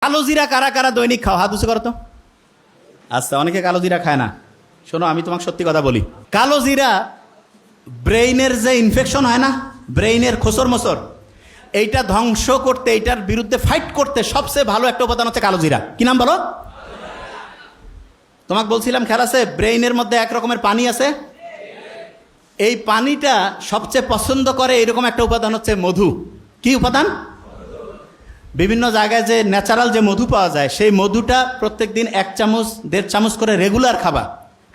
কালো জিরা কারা কারা দৈনিক খাও? হাত উঁচু করো তো। আচ্ছা, অনেকে কালো জিরা খায় না। শোনো, আমি তোমাকে সত্যি কথা বলি, কালো জিরা ব্রেইনের যে ইনফেকশন হয় না, ব্রেইনের খোসর মোসর, এইটা ধ্বংস করতে, এইটার বিরুদ্ধে ফাইট করতে সবচেয়ে ভালো একটা উপাদান হচ্ছে কালো জিরা। কি নাম বলো? তোমাকে বলছিলাম খেয়াল আছে, ব্রেইনের মধ্যে এক রকমের পানি আছে, এই পানিটা সবচেয়ে পছন্দ করে এরকম একটা উপাদান হচ্ছে মধু। কি উপাদান? বিভিন্ন জায়গায় যে ন্যাচারাল যে মধু পাওয়া যায়, সেই মধুটা প্রত্যেক দিন 1 চামচ 1.5 চামচ করে রেগুলার খাবা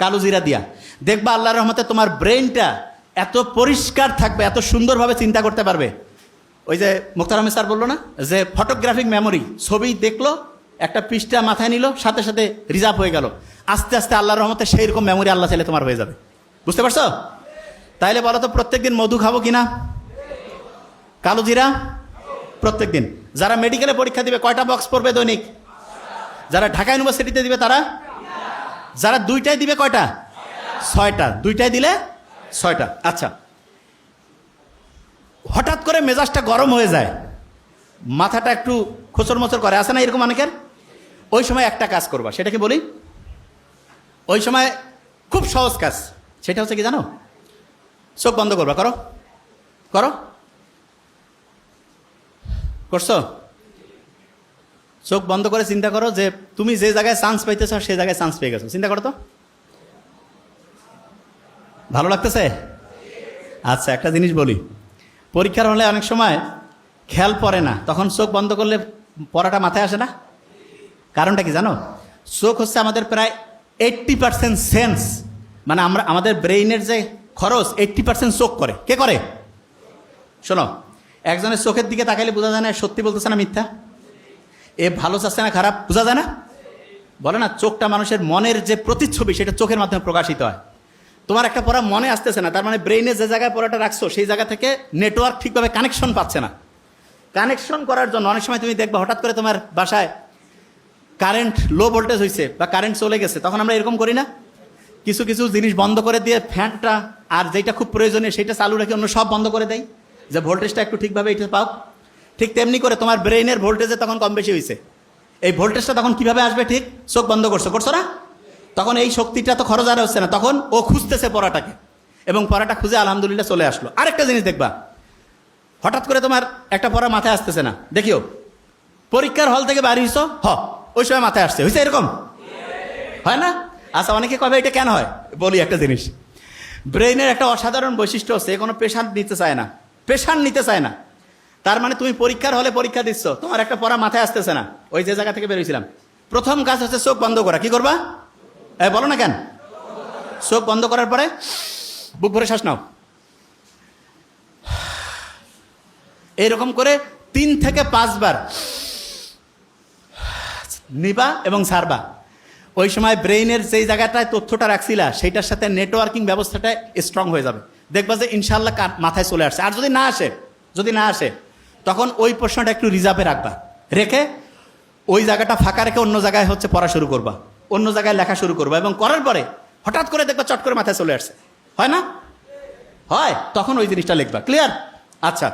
কালো জিরা দিয়া। দেখবা আল্লাহর রহমতে তোমার ব্রেইনটা এত পরিষ্কার থাকবে, এত সুন্দরভাবে চিন্তা করতে পারবে। ওই যে মুখতার আহমেদ স্যার বললো না যে ফটোগ্রাফিক মেমোরি, ছবি দেখলো, একটা পৃষ্ঠা মাথায় নিল, সাথে সাথে রিজার্ভ হয়ে গেল। আস্তে আস্তে আল্লাহর রহমতে সেই রকম মেমোরি আল্লাহ চাইলে তোমার হয়ে যাবে। বুঝতে পারছো? তাইলে বলো তো, প্রত্যেক দিন মধু খাবো কিনা? কালো জিরা প্রত্যেক দিন। যারা মেডিকেলে পরীক্ষা দিবে কয়টা বক্স পড়বে দৈনিক? যারা ঢাকা ইউনিভার্সিটিতে দিবে তারা? যারা 2টায় দিবে কয়টা? 6টা। 2টায় দিলে 6টা। আচ্ছা, হঠাৎ করে মেজাজটা গরম হয়ে যায়, মাথাটা একটু খোঁচর মোচর করে, আসে না এরকম অনেকের? ওই সময় একটা কাজ করবা, সেটাকে বলি, ওই সময় খুব সহজ কাজ, সেটা হচ্ছে কি জানো? চোখ বন্ধ করবা। করো করো, করছো? চোখ বন্ধ করে চিন্তা করো যে তুমি যে জায়গায় চান্স পাইতেছ সেই জায়গায় চান্স পেয়ে গেছো। চিন্তা করো তো, ভালো লাগতেছে? আচ্ছা, একটা জিনিস বলি, পরীক্ষার হলে অনেক সময় খেয়াল পড়ে না, তখন চোখ বন্ধ করলে পড়াটা মাথায় আসে না। কারণটা কি জানো? চোখ হচ্ছে আমাদের প্রায় 80% সেন্স, মানে আমরা আমাদের ব্রেইনের যে খরচ 80% চোখ করে। কে করে? শোনো, একজনের চোখের দিকে তাকাইলে বোঝা যায় না সত্যি বলতেছে না মিথ্যা, এ ভালো চাচ্ছে না খারাপ, বোঝা যায় না? বলে না, চোখটা মানুষের মনের যে প্রতিচ্ছবি, সেটা চোখের মাধ্যমে প্রকাশিত হয়। তোমার একটা পড়া মনে আসতেছে না, তার মানে ব্রেইনে যে জায়গায় পড়াটা রাখছো সেই জায়গা থেকে নেটওয়ার্ক ঠিকভাবে কানেকশন পাচ্ছে না। কানেকশন করার জন্য অনেক সময় তুমি দেখবা হঠাৎ করে তোমার বাসায় কারেন্ট লো ভোল্টেজ হয়েছে বা কারেন্ট চলে গেছে, তখন আমরা এরকম করি না, কিছু কিছু জিনিস বন্ধ করে দিয়ে ফ্যানটা আর যেটা খুব প্রয়োজনীয় সেটা চালু রেখে অন্য সব বন্ধ করে দেয়, যে ভোল্টেজটা একটু ঠিকভাবে এটা পাও। ঠিক তেমনি করে তোমার ব্রেইনের ভোল্টেজে তখন কম বেশি হয়েছে, এই ভোল্টেজটা তখন কিভাবে আসবে? ঠিক চোখ বন্ধ করছো না, তখন এই শক্তিটা তো খরচ আর হচ্ছে না, তখন ও খুঁজতেছে পড়াটাকে, এবং পড়াটা খুঁজে আলহামদুলিল্লাহ চলে আসলো। আরেকটা জিনিস দেখবা, হঠাৎ করে তোমার একটা পড়া মাথায় আসতেছে না, দেখিও পরীক্ষার হল থেকে বাড়ি হইছো, ওই সময় মাথায় আসছে, হয়েছে এরকম হয় না? আচ্ছা, অনেকে কবে এটা কেন হয়? বলি একটা জিনিস, ব্রেইনের একটা অসাধারণ বৈশিষ্ট্য হচ্ছে, কোনো প্রেশার নিতে চায় না, প্রেশার নিতে চায় না। তার মানে তুমি পরীক্ষার হলে পরীক্ষা দিচ্ছ, তোমার একটা পড়া মাথায় আসতেছে না, ওই যে জায়গা থেকে বেরোইছিলাম, প্রথম কাজ হচ্ছে চোখ বন্ধ করা। কি করবা? বলো না কেন? চোখ বন্ধ করার পরে বুক ভরে শ্বাস নাও, এইরকম করে 3 থেকে 5 বার নিবা এবং ছাড়বা। ওই সময় ব্রেইনের যেই জায়গাটায় তথ্যটা রাখছিলা সেইটার সাথে নেটওয়ার্কিং ব্যবস্থাটা স্ট্রং হয়ে যাবে, দেখবা যে ইনশাল্লাহ মাথায় চলে আসছে। আর যদি না আসে তখন ওই প্রশ্নটা একটু রিজার্ভে রাখবা, রেখে ওই জায়গাটা ফাঁকা রেখে অন্য জায়গায় হচ্ছে পড়া শুরু করবা, অন্য জায়গায় লেখা শুরু করবা, এবং করার পরে হঠাৎ করে দেখবা চট করে মাথায় চলে আসছে, হয় না? হয়, তখন ওই জিনিসটা লিখবা। ক্লিয়ার? আচ্ছা,